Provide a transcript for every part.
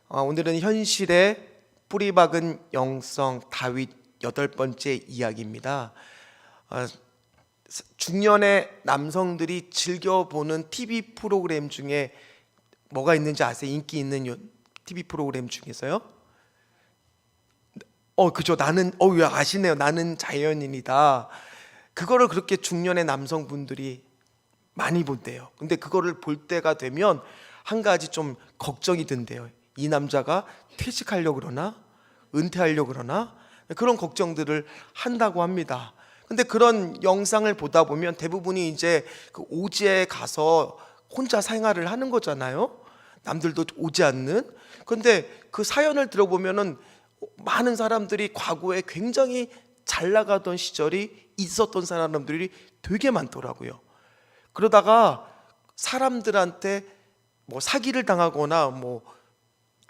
오늘은 현실의 뿌리박은 영성 다윗 8번째 이야기입니다. 중년의 남성들이 즐겨보는 TV 프로그램 중에 뭐가 있는지 아세요? 인기 있는 TV 프로그램 중에서요? 그죠. 왜 아시네요. 나는 자연인이다. 그거를 그렇게 중년의 남성분들이 많이 본대요. 근데 그거를 볼 때가 되면 한 가지 좀 걱정이 든대요. 이 남자가 퇴직하려고 그러나? 은퇴하려고 그러나? 그런 걱정들을 한다고 합니다. 근데 그런 영상을 보다 보면 대부분이 이제 그 오지에 가서 혼자 생활을 하는 거잖아요. 남들도 오지 않는. 근데 그 사연을 들어보면은 많은 사람들이 과거에 굉장히 잘 나가던 시절이 있었던 사람들이 되게 많더라고요. 그러다가 사람들한테 사기를 당하거나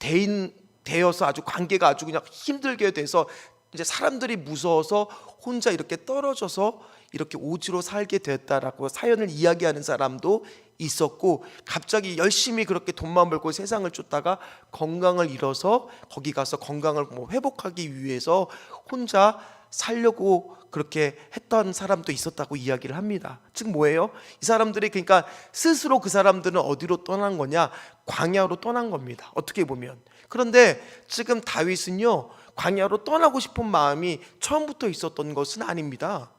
대인 되어서 아주 관계가 아주 그냥 힘들게 돼서 이제 사람들이 무서워서 혼자 이렇게 떨어져서 이렇게 오지로 살게 됐다라고 사연을 이야기하는 사람도 있었고, 갑자기 열심히 그렇게 돈만 벌고 세상을 쫓다가 건강을 잃어서 거기 가서 건강을 회복하기 위해서 혼자 살려고 그렇게 했던 사람도 있었다고 이야기를 합니다. 즉 뭐예요? 이 사람들이 그러니까 스스로 그 사람들은 어디로 떠난 거냐? 광야로 떠난 겁니다. 어떻게 보면. 그런데 지금 다윗은요, 광야로 떠나고 싶은 마음이 처음부터 있었던 것은 아닙니다.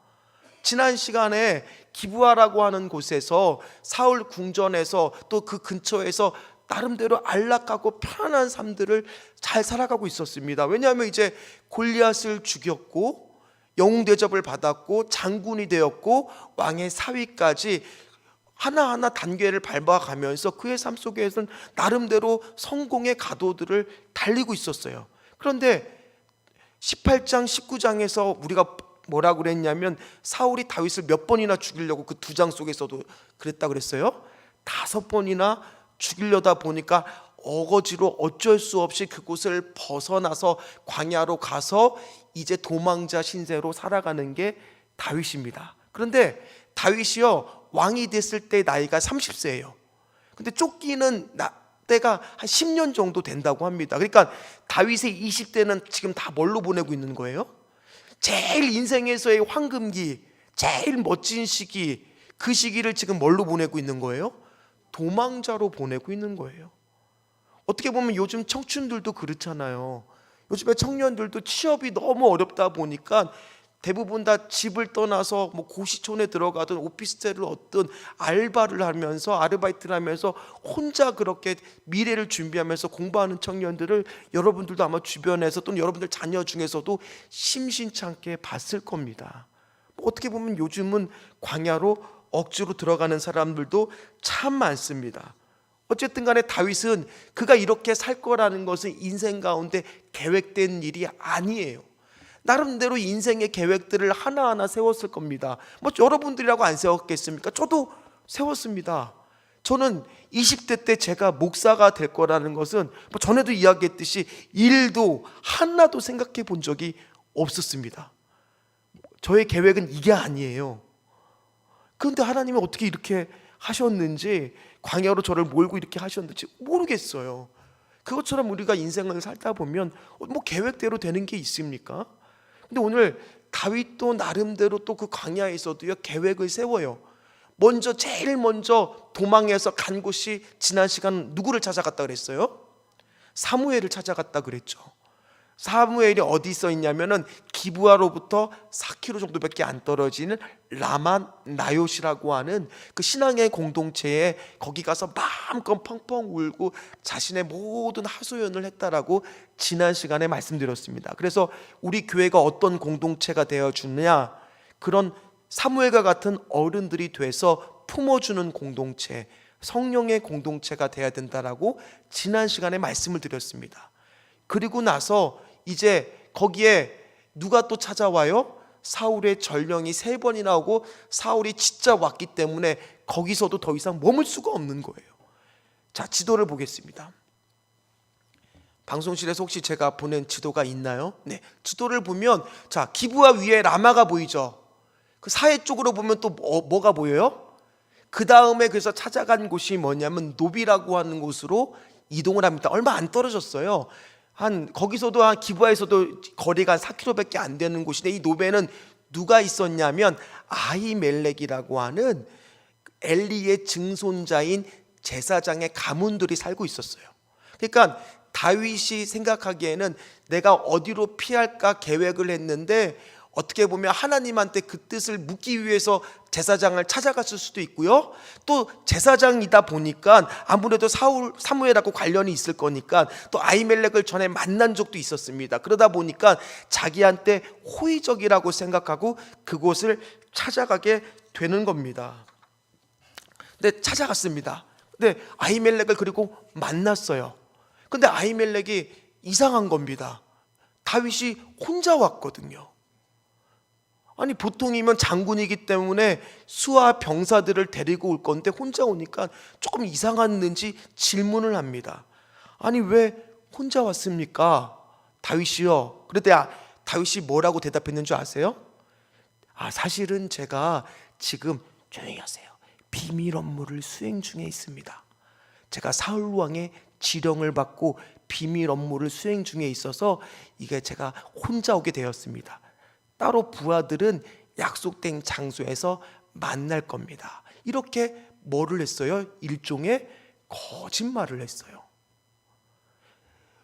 지난 시간에 기브아라고 하는 곳에서 사울 궁전에서 또 그 근처에서 나름대로 안락하고 편안한 삶들을 잘 살아가고 있었습니다. 왜냐하면 이제 골리앗을 죽였고 영웅 대접을 받았고 장군이 되었고 왕의 사위까지 하나하나 단계를 밟아가면서 그의 삶 속에서는 나름대로 성공의 가도들을 달리고 있었어요. 그런데 18장 19장에서 우리가 뭐라고 그랬냐면 사울이 다윗을 몇 번이나 죽이려고 그 2장 속에서도 그랬다 그랬어요. 5번이나 죽이려다 보니까 어거지로 어쩔 수 없이 그곳을 벗어나서 광야로 가서 이제 도망자 신세로 살아가는 게 다윗입니다. 그런데 다윗이요, 왕이 됐을 때 나이가 30세예요. 근데 쫓기는 때가 한 10년 정도 된다고 합니다. 그러니까 다윗의 20대는 지금 다 뭘로 보내고 있는 거예요? 제일 인생에서의 황금기, 제일 멋진 시기, 그 시기를 지금 뭘로 보내고 있는 거예요? 도망자로 보내고 있는 거예요. 어떻게 보면 요즘 청춘들도 그렇잖아요. 요즘에 청년들도 취업이 너무 어렵다 보니까 대부분 다 집을 떠나서 고시촌에 들어가든 오피스텔을 얻든 알바를 하면서 아르바이트를 하면서 혼자 그렇게 미래를 준비하면서 공부하는 청년들을 여러분들도 아마 주변에서 또는 여러분들 자녀 중에서도 심심찮게 봤을 겁니다. 어떻게 보면 요즘은 광야로 억지로 들어가는 사람들도 참 많습니다. 어쨌든 간에 다윗은 그가 이렇게 살 거라는 것은 인생 가운데 계획된 일이 아니에요. 나름대로 인생의 계획들을 하나하나 세웠을 겁니다. 여러분들이라고 안 세웠겠습니까? 저도 세웠습니다. 저는 20대 때 제가 목사가 될 거라는 것은 전에도 이야기했듯이 일도 하나도 생각해 본 적이 없었습니다. 저의 계획은 이게 아니에요. 그런데 하나님이 어떻게 이렇게 하셨는지, 광야로 저를 몰고 이렇게 하셨는지 모르겠어요. 그것처럼 우리가 인생을 살다 보면 계획대로 되는 게 있습니까? 근데 오늘 다윗도 나름대로 또 그 광야에서도요 계획을 세워요. 제일 먼저 도망해서 간 곳이 지난 시간 누구를 찾아갔다 그랬어요? 사무엘을 찾아갔다 그랬죠. 사무엘이 어디 있어 있냐면은 기브아로부터 4km 정도밖에 안 떨어지는 라마 나요시라고 하는 그 신앙의 공동체에 거기 가서 마음껏 펑펑 울고 자신의 모든 하소연을 했다라고 지난 시간에 말씀드렸습니다. 그래서 우리 교회가 어떤 공동체가 되어 주느냐, 그런 사무엘과 같은 어른들이 돼서 품어주는 공동체, 성령의 공동체가 돼야 된다라고 지난 시간에 말씀을 드렸습니다. 그리고 나서 이제 거기에 누가 또 찾아와요? 사울의 전령이 3번이나 오고 사울이 진짜 왔기 때문에 거기서도 더 이상 머물 수가 없는 거예요. 자, 지도를 보겠습니다. 방송실에서 혹시 제가 보낸 지도가 있나요? 네, 지도를 보면 자, 기브아 위에 라마가 보이죠? 그 사해 쪽으로 보면 또 뭐가 보여요? 그 다음에 그래서 찾아간 곳이 뭐냐면 노비라고 하는 곳으로 이동을 합니다. 얼마 안 떨어졌어요. 거기서도 한 기브아에서도 거리가 한 4km밖에 안 되는 곳인데, 이 노베는 누가 있었냐면 아히멜렉이라고 하는 엘리의 증손자인 제사장의 가문들이 살고 있었어요. 그러니까 다윗이 생각하기에는 내가 어디로 피할까 계획을 했는데, 어떻게 보면 하나님한테 그 뜻을 묻기 위해서 제사장을 찾아갔을 수도 있고요, 또 제사장이다 보니까 아무래도 사무엘하고 관련이 있을 거니까 또 아히멜렉을 전에 만난 적도 있었습니다. 그러다 보니까 자기한테 호의적이라고 생각하고 그곳을 찾아가게 되는 겁니다. 근데 찾아갔습니다. 근데 아히멜렉을 그리고 만났어요. 근데 아히멜렉이 이상한 겁니다. 다윗이 혼자 왔거든요. 아니, 보통이면 장군이기 때문에 수하 병사들을 데리고 올 건데 혼자 오니까 조금 이상했는지 질문을 합니다. 아니, 왜 혼자 왔습니까? 다윗이요. 그랬더니 다윗이 뭐라고 대답했는 줄 아세요? 사실은 제가 지금, 조용히 하세요, 비밀 업무를 수행 중에 있습니다. 제가 사울 왕의 지령을 받고 비밀 업무를 수행 중에 있어서 이게 제가 혼자 오게 되었습니다. 따로 부하들은 약속된 장소에서 만날 겁니다. 이렇게 뭐를 했어요? 일종의 거짓말을 했어요.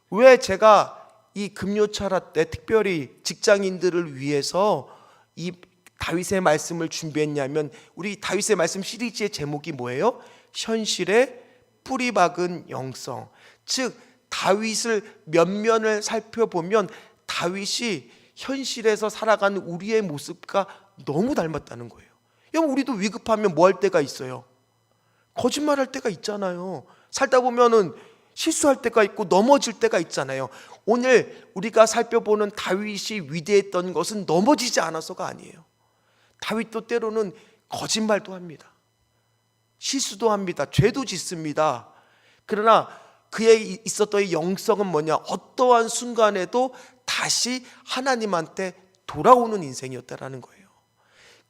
왜 제가 이 금요철화 때 특별히 직장인들을 위해서 이 다윗의 말씀을 준비했냐면, 우리 다윗의 말씀 시리즈의 제목이 뭐예요? 현실의 뿌리 박은 영성. 즉, 다윗을 면면을 살펴보면 다윗이 현실에서 살아가는 우리의 모습과 너무 닮았다는 거예요. 여러분, 우리도 위급하면 뭐 할 때가 있어요? 거짓말할 때가 있잖아요. 살다 보면은 실수할 때가 있고 넘어질 때가 있잖아요. 오늘 우리가 살펴보는 다윗이 위대했던 것은 넘어지지 않아서가 아니에요. 다윗도 때로는 거짓말도 합니다. 실수도 합니다. 죄도 짓습니다. 그러나 그의 있었던 영성은 뭐냐? 어떠한 순간에도 다시 하나님한테 돌아오는 인생이었다라는 거예요.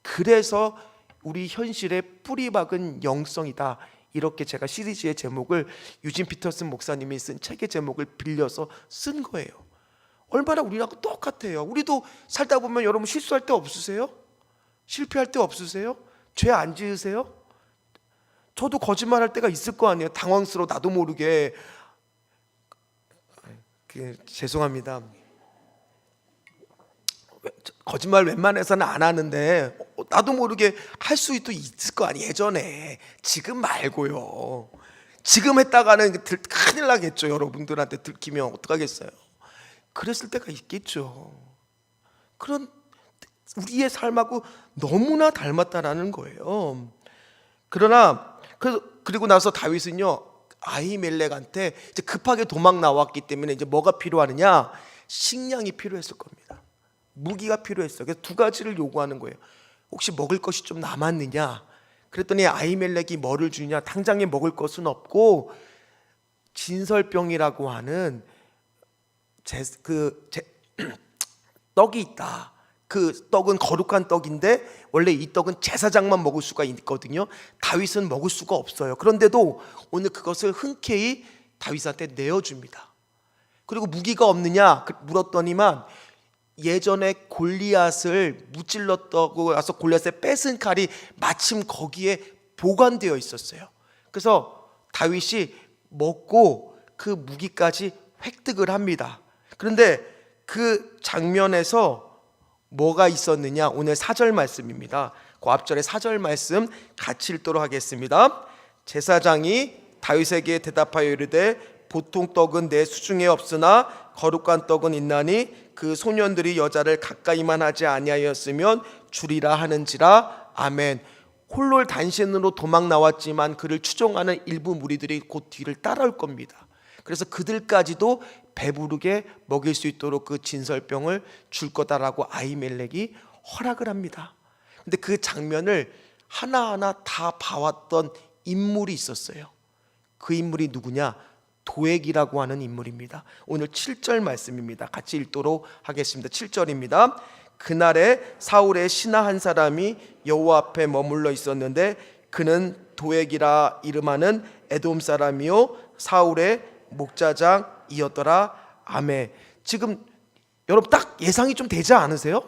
그래서 우리 현실의 뿌리 박은 영성이다, 이렇게 제가 시리즈의 제목을 유진 피터슨 목사님이 쓴 책의 제목을 빌려서 쓴 거예요. 얼마나 우리하고 똑같아요. 우리도 살다 보면 여러분 실수할 때 없으세요? 실패할 때 없으세요? 죄 안 지으세요? 저도 거짓말할 때가 있을 거 아니에요. 당황스러워, 나도 모르게. 죄송합니다. 거짓말 웬만해서는 안 하는데 나도 모르게 할 수도 있을 거 아니에요. 예전에. 지금 말고요. 지금 했다가는 큰일 나겠죠. 여러분들한테 들키면 어떡하겠어요. 그랬을 때가 있겠죠. 그런 우리의 삶하고 너무나 닮았다라는 거예요. 그러나 그리고 나서 다윗은요, 아히멜렉한테 이제 급하게 도망 나왔기 때문에 이제 뭐가 필요하느냐? 식량이 필요했을 겁니다. 무기가 필요했어요. 그래서 두 가지를 요구하는 거예요. 혹시 먹을 것이 좀 남았느냐? 그랬더니 아히멜렉이 뭐를 주냐? 당장에 먹을 것은 없고 진설병이라고 하는 떡이 있다. 그 떡은 거룩한 떡인데 원래 이 떡은 제사장만 먹을 수가 있거든요. 다윗은 먹을 수가 없어요. 그런데도 오늘 그것을 흔쾌히 다윗한테 내어줍니다. 그리고 무기가 없느냐 물었더니만 예전에 골리앗을 무찔렀다고 와서 골리앗의 뺏은 칼이 마침 거기에 보관되어 있었어요. 그래서 다윗이 먹고 그 무기까지 획득을 합니다. 그런데 그 장면에서 뭐가 있었느냐? 오늘 4절 말씀입니다. 그 앞절의 4절 말씀 같이 읽도록 하겠습니다. 제사장이 다윗에게 대답하여 이르되 보통 떡은 내 수중에 없으나 거룩한 떡은 있나니 그 소년들이 여자를 가까이만 하지 아니하였으면 주리라 하는지라. 아멘. 홀로 단신으로 도망 나왔지만 그를 추종하는 일부 무리들이 곧 뒤를 따라올 겁니다. 그래서 그들까지도 배부르게 먹일 수 있도록 그 진설병을 줄 거다라고 아히멜렉이 허락을 합니다. 근데 그 장면을 하나하나 다 봐왔던 인물이 있었어요. 그 인물이 누구냐? 도액이라고 하는 인물입니다. 오늘 7절 말씀입니다. 같이 읽도록 하겠습니다. 7절입니다. 그날에 사울의 신하 한 사람이 여호와 앞에 머물러 있었는데 그는 도액이라 이름하는 에돔 사람이요 사울의 목자장이었더라. 아멘. 지금 여러분 딱 예상이 좀 되지 않으세요?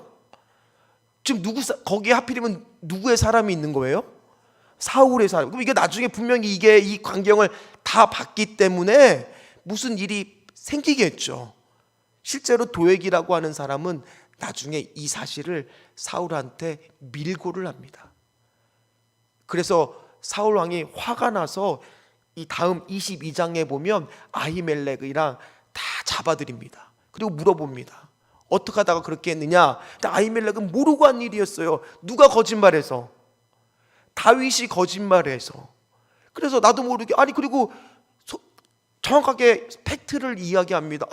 지금 거기에 하필이면 누구의 사람이 있는 거예요? 사울의 사람. 그럼 이게 나중에 분명히 이게 이 광경을 다 봤기 때문에 무슨 일이 생기겠죠. 실제로 도액이라고 하는 사람은 나중에 이 사실을 사울한테 밀고를 합니다. 그래서 사울 왕이 화가 나서 이 다음 22장에 보면 아히멜렉이랑 다 잡아들입니다. 그리고 물어봅니다. 어떻게 하다가 그렇게 했느냐? 근데 아히멜렉은 모르고 한 일이었어요. 누가 거짓말해서? 다윗이 거짓말해서. 그래서 나도 모르게 그리고 정확하게 팩트를 이야기합니다.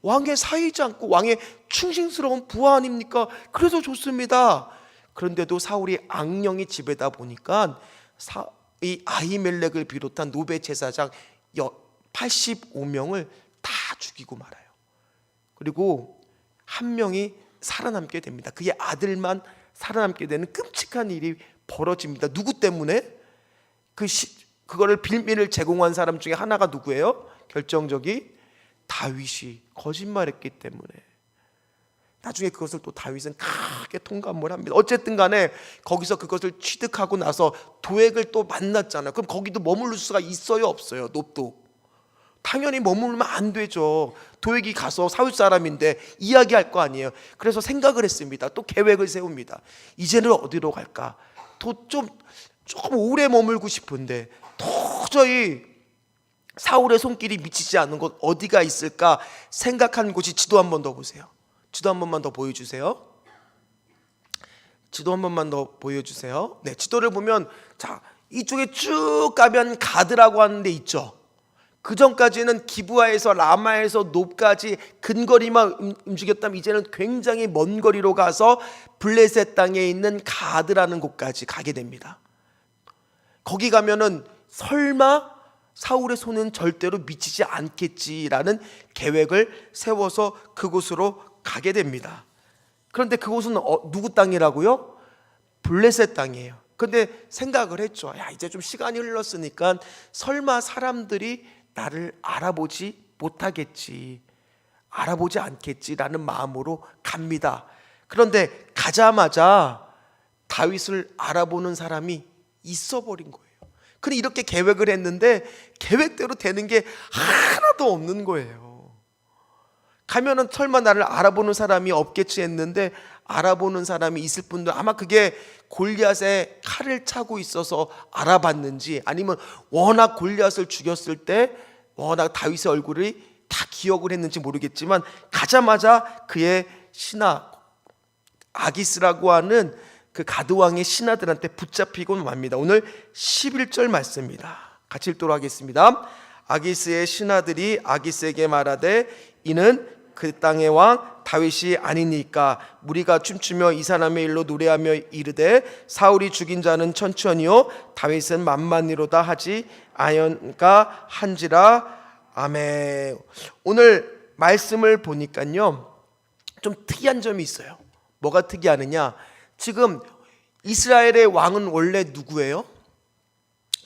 왕의 사이지 않고 왕의 충신스러운 부하 아닙니까? 그래서 좋습니다. 그런데도 사울이 악령이 지배다 보니까 이 아히멜렉을 비롯한 노베 제사장 85명을 다 죽이고 말아요. 그리고 한 명이 살아남게 됩니다. 그의 아들만 살아남게 되는 끔찍한 일이 벌어집니다. 누구 때문에? 그거를 빌미를 제공한 사람 중에 하나가 누구예요? 결정적인 다윗이 거짓말했기 때문에. 나중에 그것을 또 다윗은 크게 통감을 합니다. 어쨌든 간에 거기서 그것을 취득하고 나서 도액을 또 만났잖아요. 그럼 거기도 머무를 수가 있어요, 없어요? 놉도 당연히 머물면 안 되죠. 도액이 가서 사울 사람인데 이야기할 거 아니에요. 그래서 생각을 했습니다. 또 계획을 세웁니다. 이제는 어디로 갈까? 조금 오래 머물고 싶은데 도저히 사울의 손길이 미치지 않는 곳 어디가 있을까 생각한 곳이, 지도 한 번 더 보세요. 지도 한 번만 더 보여주세요. 지도 한 번만 더 보여주세요. 네, 지도를 보면 이쪽에 쭉 가면 가드라고 하는 데 있죠. 그 전까지는 기브아에서 라마에서 놉까지 근거리만 움직였다면 이제는 굉장히 먼 거리로 가서 블레셋 땅에 있는 가드라는 곳까지 가게 됩니다. 거기 가면은 설마 사울의 손은 절대로 미치지 않겠지라는 계획을 세워서 그곳으로 가게 됩니다. 그런데 그곳은 누구 땅이라고요? 블레셋 땅이에요. 그런데 생각을 했죠. 이제 좀 시간이 흘렀으니까 설마 사람들이 나를 알아보지 못하겠지, 알아보지 않겠지라는 마음으로 갑니다. 그런데 가자마자 다윗을 알아보는 사람이 있어버린 거예요. 그래 이렇게 계획을 했는데 계획대로 되는 게 하나도 없는 거예요. 가면은 설마 나를 알아보는 사람이 없겠지 했는데 알아보는 사람이 있을 뿐도, 아마 그게 골리앗의 칼을 차고 있어서 알아봤는지 아니면 워낙 골리앗을 죽였을 때 워낙 다윗의 얼굴이 다 기억을 했는지 모르겠지만 가자마자 그의 신하 아기스라고 하는 그 가드왕의 신하들한테 붙잡히고 맙니다. 오늘 11절 말씀입니다. 같이 읽도록 하겠습니다. 아기스의 신하들이 아기스에게 말하되 이는 그 땅의 왕 다윗이 아니니까 무리가 춤추며 이 사람의 일로 노래하며 이르되 사울이 죽인 자는 천천히요 다윗은 만만히로다 하지 아연가 한지라. 아멘. 오늘 말씀을 보니까요 좀 특이한 점이 있어요. 뭐가 특이하느냐? 지금 이스라엘의 왕은 원래 누구예요?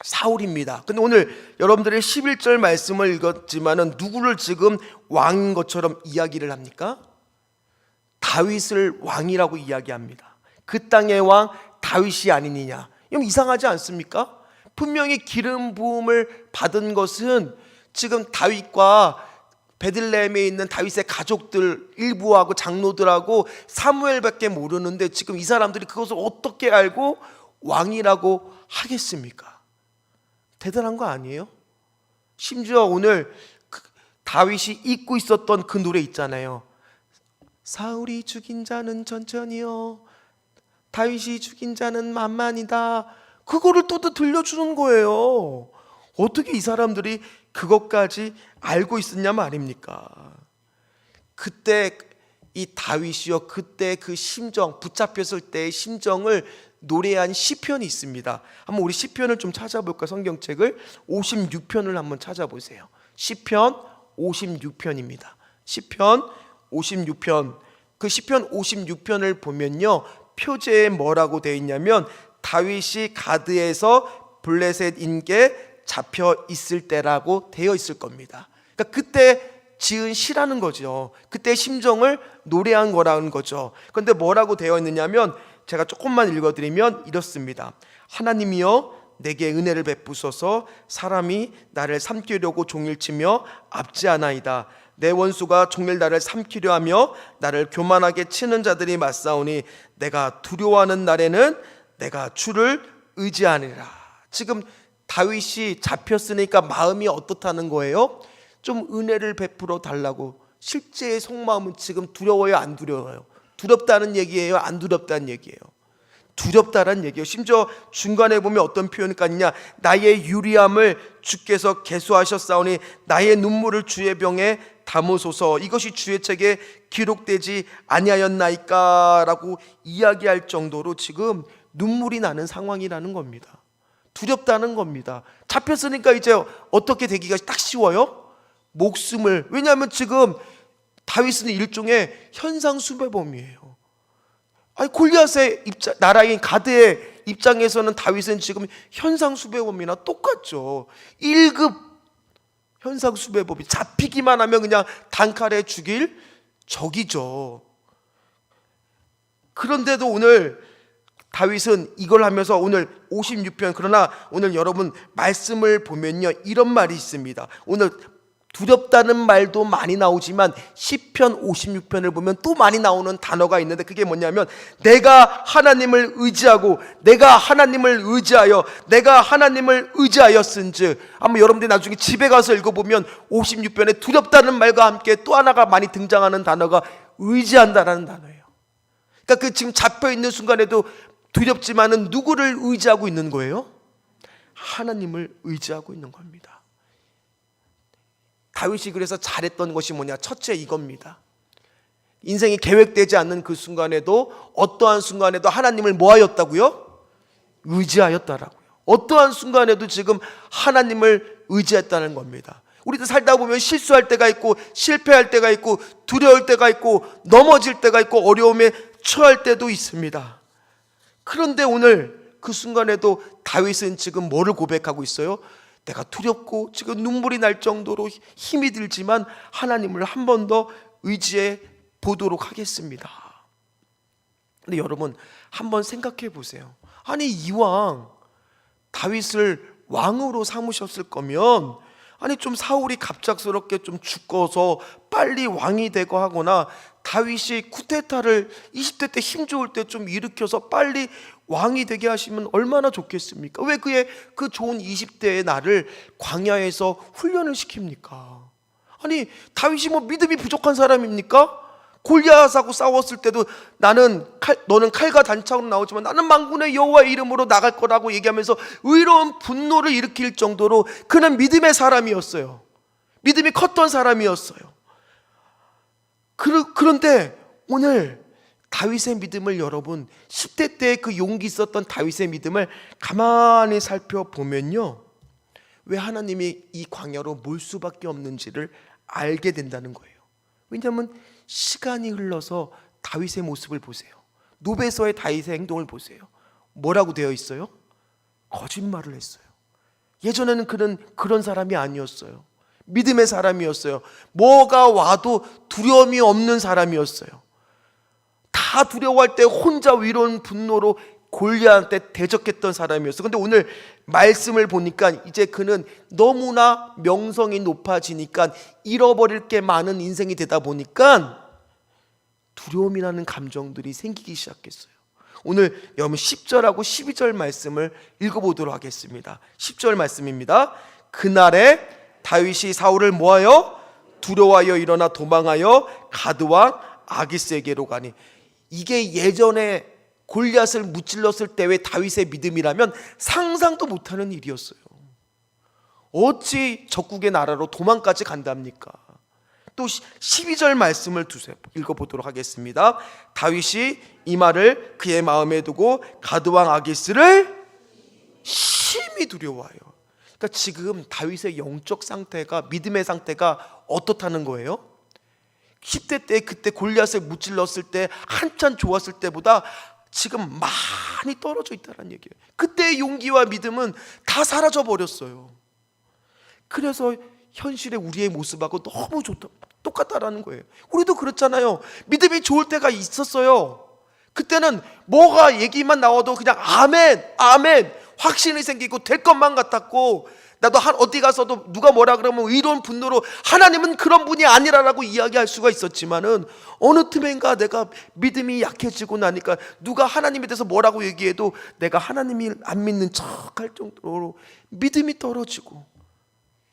사울입니다. 근데 오늘 여러분들의 11절 말씀을 읽었지만은 누구를 지금 왕인 것처럼 이야기를 합니까? 다윗을 왕이라고 이야기합니다. 그 땅의 왕 다윗이 아니느냐? 이건 이상하지 않습니까? 분명히 기름 부음을 받은 것은 지금 다윗과 베들레헴에 있는 다윗의 가족들 일부하고 장로들하고 사무엘밖에 모르는데 지금 이 사람들이 그것을 어떻게 알고 왕이라고 하겠습니까? 대단한 거 아니에요? 심지어 오늘 다윗이 잊고 있었던 그 노래 있잖아요. 사울이 죽인 자는 천천히요 다윗이 죽인 자는 만만이다. 그거를 또 들려주는 거예요. 어떻게 이 사람들이 그것까지 알고 있었냐 말입니까? 그때 이 다윗이요 그때 그 심정, 붙잡혔을 때의 심정을 노래한 시편이 있습니다. 한번 우리 시편을 좀 찾아볼까? 성경책을 56편을 한번 찾아보세요. 시편 56편입니다. 시편 56편. 그 시편 56편을 보면요 표제에 뭐라고 되어 있냐면 다윗이 가드에서 블레셋 인게 잡혀 있을 때라고 되어 있을 겁니다. 그러니까 그때 지은 시라는 거죠. 그때 심정을 노래한 거라는 거죠. 그런데 뭐라고 되어 있느냐면 제가 조금만 읽어드리면 이렇습니다. 하나님이여 내게 은혜를 베푸소서. 사람이 나를 삼키려고 종일치며 압제하나이다. 내 원수가 종일 나를 삼키려 하며 나를 교만하게 치는 자들이 맞사오니 내가 두려워하는 날에는 내가 주를 의지하리라. 지금 다윗이 잡혔으니까 마음이 어떻다는 거예요? 좀 은혜를 베풀어 달라고. 실제의 속마음은 지금 두려워요, 안 두려워요? 두렵다는 얘기예요, 안 두렵다는 얘기예요? 두렵다는 얘기예요. 심지어 중간에 보면 어떤 표현이 있냐? 나의 유리함을 주께서 계수하셨사오니 나의 눈물을 주의 병에 담으소서. 이것이 주의 책에 기록되지 아니하였나이까? 라고 이야기할 정도로 지금 눈물이 나는 상황이라는 겁니다. 두렵다는 겁니다. 잡혔으니까 이제 어떻게 되기가 딱 쉬워요? 목숨을, 왜냐하면 지금 다윗은 일종의 현상수배범이에요. 아니 골리앗의 입장, 나라인 가드의 입장에서는 다윗은 지금 현상수배범이나 똑같죠. 1급 현상수배범이, 잡히기만 하면 그냥 단칼에 죽일 적이죠. 그런데도 오늘 다윗은 이걸 하면서 오늘 56편, 그러나 오늘 여러분 말씀을 보면요 이런 말이 있습니다. 오늘 두렵다는 말도 많이 나오지만 시편 56편을 보면 또 많이 나오는 단어가 있는데 그게 뭐냐면 내가 하나님을 의지하고 내가 하나님을 의지하여 내가 하나님을 의지하였은즉. 아마 여러분들이 나중에 집에 가서 읽어보면 56편에 두렵다는 말과 함께 또 하나가 많이 등장하는 단어가 의지한다라는 단어예요. 그러니까 그 지금 잡혀있는 순간에도 두렵지만은 누구를 의지하고 있는 거예요? 하나님을 의지하고 있는 겁니다. 다윗이 그래서 잘했던 것이 뭐냐? 첫째 이겁니다. 인생이 계획되지 않는 그 순간에도, 어떠한 순간에도 하나님을 뭐 하였다고요? 의지하였다라고요. 어떠한 순간에도 지금 하나님을 의지했다는 겁니다. 우리도 살다 보면 실수할 때가 있고 실패할 때가 있고 두려울 때가 있고 넘어질 때가 있고 어려움에 처할 때도 있습니다. 그런데 오늘 그 순간에도 다윗은 지금 뭐를 고백하고 있어요? 내가 두렵고 지금 눈물이 날 정도로 힘이 들지만 하나님을 한 번 더 의지해 보도록 하겠습니다. 근데 여러분 한번 생각해 보세요. 아니 이왕 다윗을 왕으로 삼으셨을 거면 아니 좀 사울이 갑작스럽게 좀 죽어서 빨리 왕이 되고 하거나 다윗이 쿠데타를 20대 때 힘 좋을 때 좀 일으켜서 빨리 왕이 되게 하시면 얼마나 좋겠습니까? 왜 그의 그 좋은 20대의 나를 광야에서 훈련을 시킵니까? 아니 다윗이 뭐 믿음이 부족한 사람입니까? 골리앗하고 싸웠을 때도 너는 칼과 단창으로 나오지만 나는 만군의 여호와의 이름으로 나갈 거라고 얘기하면서 의로운 분노를 일으킬 정도로 그는 믿음의 사람이었어요. 믿음이 컸던 사람이었어요. 그런데 오늘 다윗의 믿음을 여러분 10대 때 그 용기 있었던 다윗의 믿음을 가만히 살펴보면요 왜 하나님이 이 광야로 몰 수밖에 없는지를 알게 된다는 거예요. 왜냐하면 시간이 흘러서 다윗의 모습을 보세요. 노베서의 다윗의 행동을 보세요. 뭐라고 되어 있어요? 거짓말을 했어요. 예전에는 그는 그런 사람이 아니었어요. 믿음의 사람이었어요. 뭐가 와도 두려움이 없는 사람이었어요. 다 두려워할 때 혼자 위로운 분노로 골리앗한테 대적했던 사람이었어요. 근데 오늘 말씀을 보니까 이제 그는 너무나 명성이 높아지니까 잃어버릴 게 많은 인생이 되다 보니까 두려움이라는 감정들이 생기기 시작했어요. 오늘 여러분 10절하고 12절 말씀을 읽어보도록 하겠습니다. 10절 말씀입니다. 그날에 다윗이 사울을 모하여 두려워하여 일어나 도망하여 가드왕 아기스에게로 가니. 이게 예전에 골리앗을 무찔렀을 때의 다윗의 믿음이라면 상상도 못하는 일이었어요. 어찌 적국의 나라로 도망까지 간답니까? 또 12절 말씀을 읽어보도록 하겠습니다. 다윗이 이 말을 그의 마음에 두고 가드왕 아기스를 심히 두려워하여. 그러니까 지금 다윗의 영적 상태가, 믿음의 상태가 어떻다는 거예요? 10대 때 그때 골리앗을 무찔렀을 때 한참 좋았을 때보다 지금 많이 떨어져 있다는 얘기예요. 그때의 용기와 믿음은 다 사라져 버렸어요. 그래서 현실의 우리의 모습하고 너무 똑같다라는 거예요. 우리도 그렇잖아요. 믿음이 좋을 때가 있었어요. 그때는 뭐가 얘기만 나와도 그냥 아멘 아멘 확신이 생기고 될 것만 같았고, 나도 어디 가서도 누가 뭐라 그러면 의로운 분노로 하나님은 그런 분이 아니라라고 이야기할 수가 있었지만은, 어느 틈엔가 내가 믿음이 약해지고 나니까 누가 하나님에 대해서 뭐라고 얘기해도 내가 하나님이 안 믿는 척할 정도로 믿음이 떨어지고,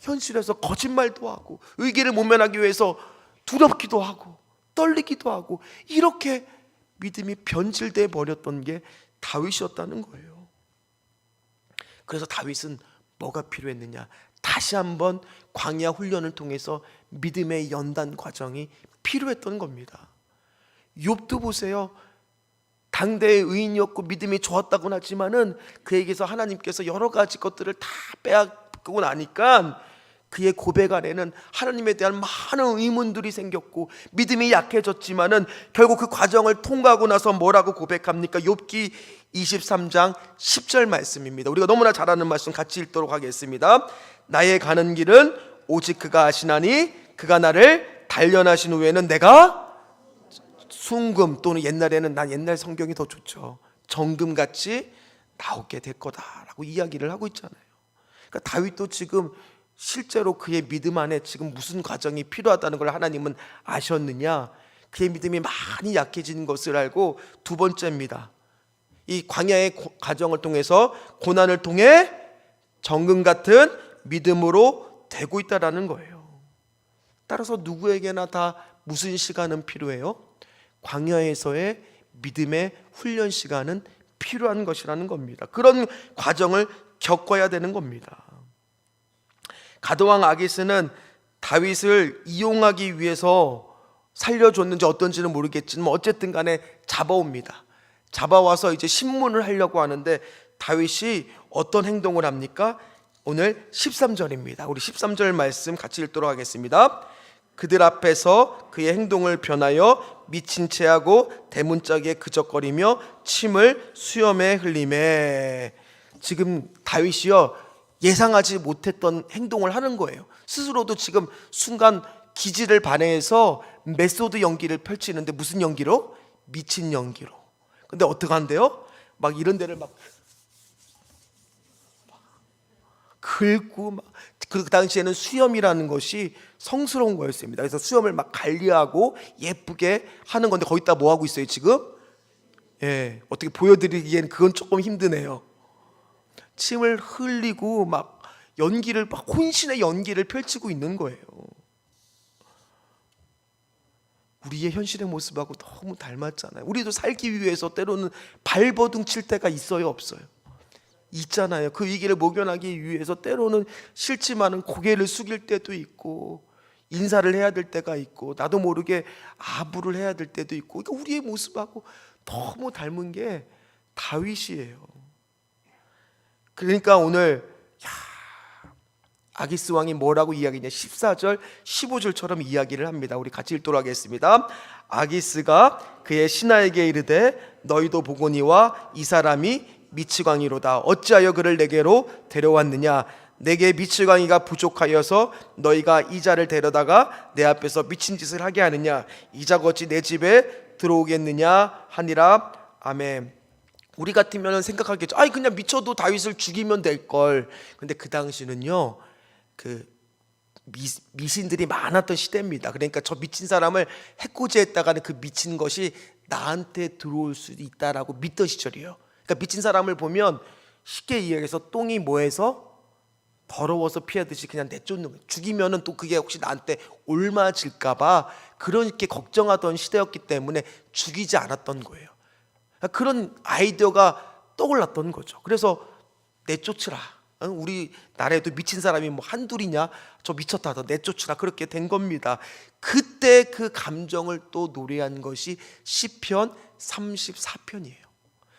현실에서 거짓말도 하고 의기를 모면하기 위해서 두렵기도 하고 떨리기도 하고, 이렇게 믿음이 변질돼 버렸던 게 다윗이었다는 거예요. 그래서 다윗은 뭐가 필요했느냐? 다시 한번 광야 훈련을 통해서 믿음의 연단 과정이 필요했던 겁니다. 욥도 보세요. 당대의 의인이었고 믿음이 좋았다고는 하지만은 그에게서 하나님께서 여러 가지 것들을 다 빼앗고 나니까 그의 고백 안에는 하나님에 대한 많은 의문들이 생겼고 믿음이 약해졌지만은 결국 그 과정을 통과하고 나서 뭐라고 고백합니까? 욥기 23장 10절 말씀입니다. 우리가 너무나 잘 아는 말씀 같이 읽도록 하겠습니다. 나의 가는 길은 오직 그가 아시나니 그가 나를 단련하신 후에는 내가 순금, 또는 옛날에는 난 옛날 성경이 더 좋죠, 정금같이 나오게 될 거다라고 이야기를 하고 있잖아요. 그러니까 다윗도 지금 실제로 그의 믿음 안에 지금 무슨 과정이 필요하다는 걸 하나님은 아셨느냐? 그의 믿음이 많이 약해진 것을 알고, 두 번째입니다, 이 광야의 과정을 통해서 고난을 통해 정금 같은 믿음으로 되고 있다라는 거예요. 따라서 누구에게나 다 무슨 시간은 필요해요? 광야에서의 믿음의 훈련 시간은 필요한 것이라는 겁니다. 그런 과정을 겪어야 되는 겁니다. 가드왕 아기스는 다윗을 이용하기 위해서 살려줬는지 어떤지는 모르겠지만 어쨌든 간에 잡아옵니다. 잡아와서 이제 신문을 하려고 하는데 다윗이 어떤 행동을 합니까? 오늘 13절입니다. 우리 13절 말씀 같이 읽도록 하겠습니다. 그들 앞에서 그의 행동을 변하여 미친 채하고 대문짝에 그적거리며 침을 수염에 흘리매. 지금 다윗이요, 예상하지 못했던 행동을 하는 거예요. 스스로도 지금 순간 기질을 반해서 메소드 연기를 펼치는데, 무슨 연기로? 미친 연기로. 근데 어떻게 한대요? 막 이런 데를 막 긁고, 그 당시에는 수염이라는 것이 성스러운 거였습니다. 그래서 수염을 막 관리하고 예쁘게 하는 건데, 거기다 뭐 하고 있어요 지금? 예, 어떻게 보여드리기엔 그건 조금 힘드네요. 침을 흘리고 막 연기를, 막 혼신의 연기를 펼치고 있는 거예요. 우리의 현실의 모습하고 너무 닮았잖아요. 우리도 살기 위해서 때로는 발버둥 칠 때가 있어요, 없어요? 있잖아요. 그 위기를 모면하기 위해서 때로는 싫지만은 고개를 숙일 때도 있고, 인사를 해야 될 때가 있고, 나도 모르게 아부를 해야 될 때도 있고. 그러니까 우리의 모습하고 너무 닮은 게 다윗이에요. 그러니까 오늘 아기스 왕이 뭐라고 이야기냐, 14절 15절처럼 이야기를 합니다. 우리 같이 읽도록 하겠습니다. 아기스가 그의 신하에게 이르되 너희도 보거니와 이 사람이 미치광이로다. 어찌하여 그를 내게로 데려왔느냐? 내게 미치광이가 부족하여서 너희가 이 자를 데려다가 내 앞에서 미친 짓을 하게 하느냐? 이 자가 어찌 내 집에 들어오겠느냐 하니라. 아멘. 우리 같으면 생각하겠죠. 아니 그냥 미쳐도 다윗을 죽이면 될걸. 근데 그 당시는요, 그 미신들이 많았던 시대입니다. 그러니까 저 미친 사람을 해코지했다가는 그 미친 것이 나한테 들어올 수도 있다라고 믿던 시절이에요. 그러니까 미친 사람을 보면 쉽게 이야기해서 똥이 뭐해서 더러워서 피하듯이 그냥 내쫓는 거예요. 죽이면은 또 그게 혹시 나한테 옮아질까봐 그렇게 걱정하던 시대였기 때문에 죽이지 않았던 거예요. 그런 아이디어가 떠올랐던 거죠. 그래서 내쫓으라. 우리 나라에도 미친 사람이 뭐 한둘이냐? 저 미쳤다, 너 내쫓으라. 그렇게 된 겁니다. 그때 그 감정을 또 노래한 것이 시편 34편이에요.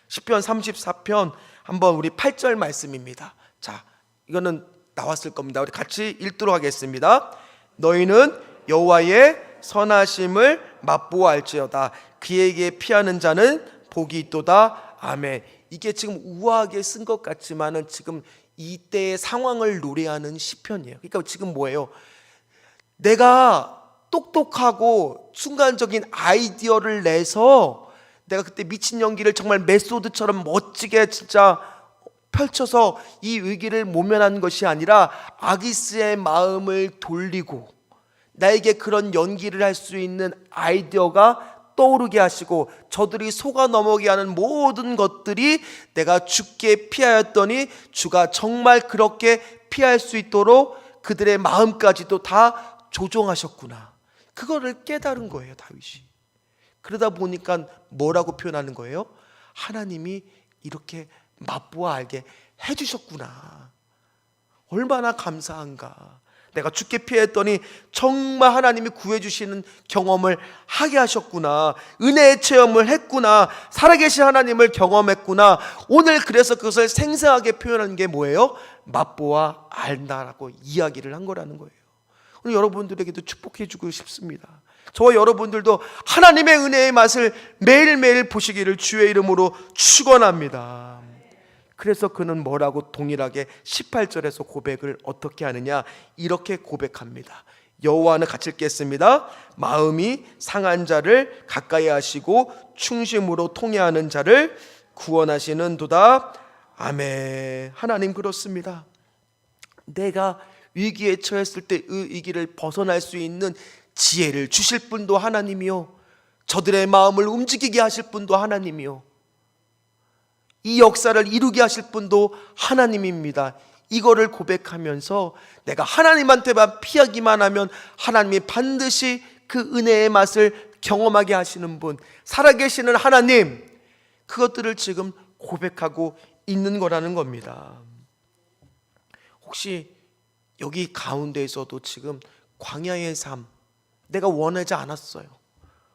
시편 34편 한번 우리 8절 말씀입니다. 자, 이거는 나왔을 겁니다. 우리 같이 읽도록 하겠습니다. 너희는 여호와의 선하심을 맛보아할지어다. 그에게 피하는 자는 복이 있도다. 아멘. 이게 지금 우아하게 쓴 것 같지만은 지금 이때의 상황을 노래하는 시편이에요. 그러니까 지금 뭐예요? 내가 똑똑하고 순간적인 아이디어를 내서 내가 그때 미친 연기를 정말 메소드처럼 멋지게 진짜 펼쳐서 이 위기를 모면한 것이 아니라 아기스의 마음을 돌리고 나에게 그런 연기를 할 수 있는 아이디어가 떠오르게 하시고 저들이 속아 넘어게 하는 모든 것들이 내가 죽게 피하였더니 주가 정말 그렇게 피할 수 있도록 그들의 마음까지도 다 조종하셨구나. 그거를 깨달은 거예요, 다윗이. 그러다 보니까 뭐라고 표현하는 거예요? 하나님이 이렇게 맛보아 알게 해주셨구나. 얼마나 감사한가. 내가 죽게 피했더니 정말 하나님이 구해주시는 경험을 하게 하셨구나. 은혜의 체험을 했구나. 살아계신 하나님을 경험했구나. 오늘 그래서 그것을 생생하게 표현하는 게 뭐예요? 맛보아 알다라고 이야기를 한 거라는 거예요. 오늘 여러분들에게도 축복해 주고 싶습니다. 저와 여러분들도 하나님의 은혜의 맛을 매일매일 보시기를 주의 이름으로 축원합니다. 그래서 그는 뭐라고 동일하게 18절에서 고백을 어떻게 하느냐, 이렇게 고백합니다. 여호와는 같이 읽겠습니다. 마음이 상한 자를 가까이 하시고 충심으로 통회하는 자를 구원하시는 도다. 아멘. 하나님 그렇습니다. 내가 위기에 처했을 때 이 위기를 벗어날 수 있는 지혜를 주실 분도 하나님이요, 저들의 마음을 움직이게 하실 분도 하나님이요, 이 역사를 이루게 하실 분도 하나님입니다. 이거를 고백하면서 내가 하나님한테만 피하기만 하면 하나님이 반드시 그 은혜의 맛을 경험하게 하시는 분, 살아계시는 하나님, 그것들을 지금 고백하고 있는 거라는 겁니다. 혹시 여기 가운데에서도 지금 광야의 삶, 내가 원하지 않았어요.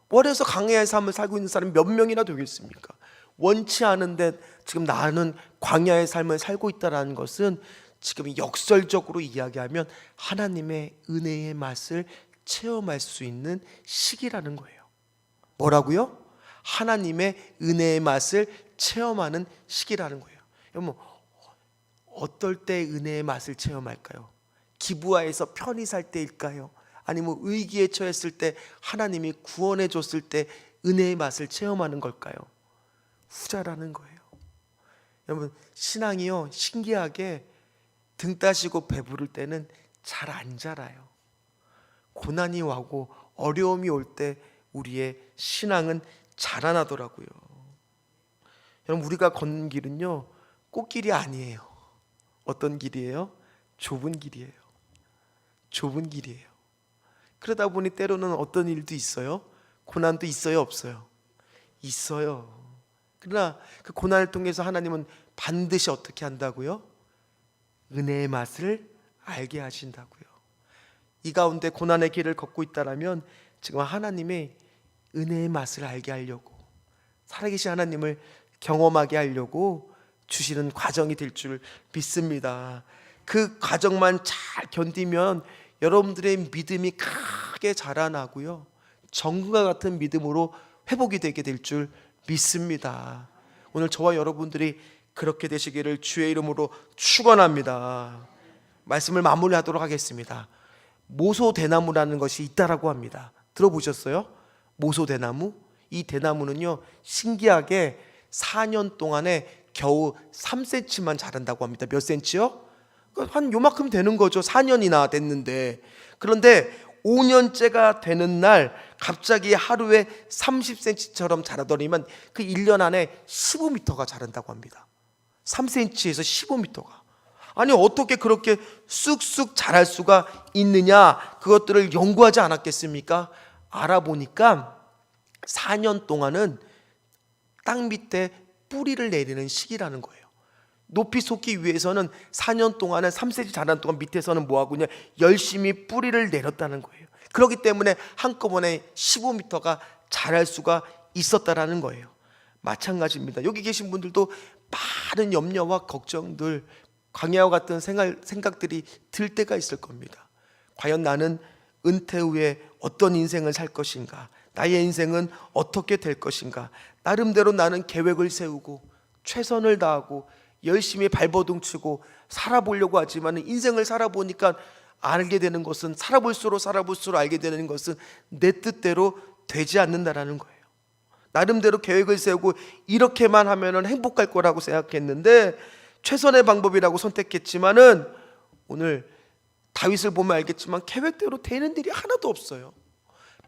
원해서 광야의 삶을 살고 있는 사람이 몇 명이나 되겠습니까? 원치 않은데 지금 나는 광야의 삶을 살고 있다는 것은 지금 역설적으로 이야기하면 하나님의 은혜의 맛을 체험할 수 있는 시기라는 거예요. 뭐라고요? 하나님의 은혜의 맛을 체험하는 시기라는 거예요. 여러분, 어떨 때 은혜의 맛을 체험할까요? 기부하에서 편히 살 때일까요? 아니면 위기에 처했을 때 하나님이 구원해 줬을 때 은혜의 맛을 체험하는 걸까요? 후자라는 거예요. 여러분, 신앙이요, 신기하게 등 따시고 배부를 때는 잘 안 자라요. 고난이 와고 어려움이 올 때 우리의 신앙은 자라나더라고요. 여러분, 우리가 걷는 길은요, 꽃길이 아니에요. 어떤 길이에요? 좁은 길이에요. 좁은 길이에요. 그러다 보니 때로는 어떤 일도 있어요. 고난도 있어요, 없어요? 있어요. 그러나 그 고난을 통해서 하나님은 반드시 어떻게 한다고요? 은혜의 맛을 알게 하신다고요. 이 가운데 고난의 길을 걷고 있다라면 지금 하나님의 은혜의 맛을 알게 하려고, 살아계신 하나님을 경험하게 하려고 주시는 과정이 될 줄 믿습니다. 그 과정만 잘 견디면 여러분들의 믿음이 크게 자라나고요, 정금과 같은 믿음으로 회복이 되게 될 줄 믿습니다. 오늘 저와 여러분들이 그렇게 되시기를 주의 이름으로 축원합니다. 말씀을 마무리하도록 하겠습니다. 모소대나무라는 것이 있다라고 합니다. 들어보셨어요? 모소대나무? 이 대나무는요, 신기하게 4년 동안에 겨우 3cm만 자란다고 합니다. 몇 cm요? 한 요만큼 되는 거죠. 4년이나 됐는데. 그런데 5년째가 되는 날 갑자기 하루에 30cm처럼 자라더니만 그 1년 안에 15m가 자란다고 합니다. 3cm에서 15m가. 아니, 어떻게 그렇게 쑥쑥 자랄 수가 있느냐, 그것들을 연구하지 않았겠습니까? 알아보니까 4년 동안은 땅 밑에 뿌리를 내리는 시기라는 거예요. 높이 솟기 위해서는 4년 동안은 3cm 자란 동안 밑에서는 뭐하고 있냐, 열심히 뿌리를 내렸다는 거예요. 그렇기 때문에 한꺼번에 15m가 자랄 수가 있었다라는 거예요. 마찬가지입니다. 여기 계신 분들도 많은 염려와 걱정들, 광야와 같은 생각들이 들 때가 있을 겁니다. 과연 나는 은퇴 후에 어떤 인생을 살 것인가? 나의 인생은 어떻게 될 것인가? 나름대로 나는 계획을 세우고 최선을 다하고 열심히 발버둥 치고 살아보려고 하지만 인생을 살아보니까 알게 되는 것은 살아볼수록 알게 되는 것은 내 뜻대로 되지 않는다라는 거예요. 나름대로 계획을 세우고 이렇게만 하면은 행복할 거라고 생각했는데 최선의 방법이라고 선택했지만은 오늘 다윗을 보면 알겠지만 계획대로 되는 일이 하나도 없어요.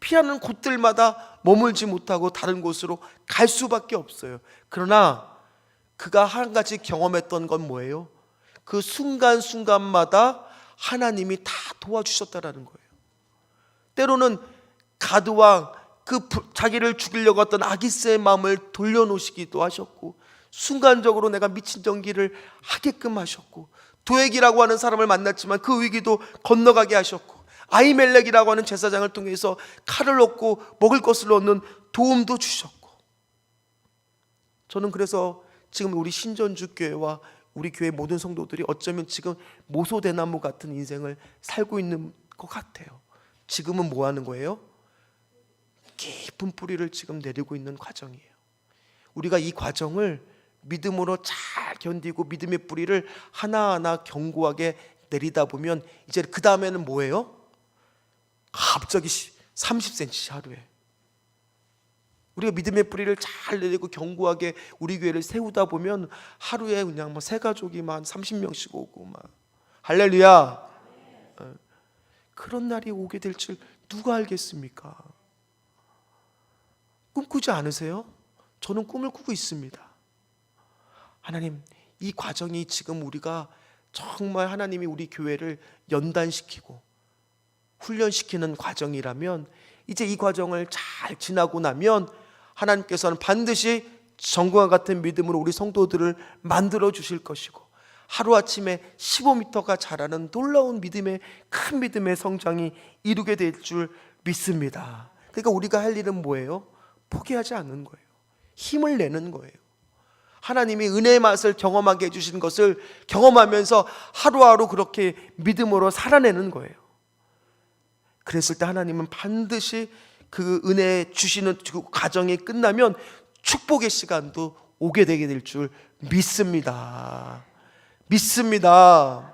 피하는 곳들마다 머물지 못하고 다른 곳으로 갈 수밖에 없어요. 그러나 그가 한 가지 경험했던 건 뭐예요? 그 순간순간마다 하나님이 다 도와주셨다라는 거예요. 때로는 가드왕 자기를 죽이려고 했던 아기스의 마음을 돌려놓으시기도 하셨고, 순간적으로 내가 미친 전기를 하게끔 하셨고, 도액이라고 하는 사람을 만났지만 그 위기도 건너가게 하셨고, 아히멜렉이라고 하는 제사장을 통해서 칼을 얻고 먹을 것을 얻는 도움도 주셨고, 저는 그래서 지금 우리 신전주 교회와 우리 교회 모든 성도들이 어쩌면 지금 모소대나무 같은 인생을 살고 있는 것 같아요. 지금은 뭐 하는 거예요? 깊은 뿌리를 지금 내리고 있는 과정이에요. 우리가 이 과정을 믿음으로 잘 견디고 믿음의 뿌리를 하나하나 견고하게 내리다 보면 이제 그 다음에는 뭐예요? 갑자기 30cm 하루에 우리가 믿음의 뿌리를 잘 내리고 견고하게 우리 교회를 세우다 보면 하루에 그냥 뭐 새 가족이 만 30명씩 오고 막 할렐루야. 그런 날이 오게 될 줄 누가 알겠습니까? 꿈꾸지 않으세요? 저는 꿈을 꾸고 있습니다. 하나님, 이 과정이 지금 우리가 정말 하나님이 우리 교회를 연단시키고 훈련시키는 과정이라면 이제 이 과정을 잘 지나고 나면 하나님께서는 반드시 전과 같은 믿음으로 우리 성도들을 만들어 주실 것이고 하루아침에 15m가 자라는 놀라운 믿음의 큰 믿음의 성장이 이루게 될 줄 믿습니다. 그러니까 우리가 할 일은 뭐예요? 포기하지 않는 거예요. 힘을 내는 거예요. 하나님이 은혜의 맛을 경험하게 해주신 것을 경험하면서 하루하루 그렇게 믿음으로 살아내는 거예요. 그랬을 때 하나님은 반드시 그 은혜 주시는 그 과정이 끝나면 축복의 시간도 오게 되게 될 줄 믿습니다. 믿습니다.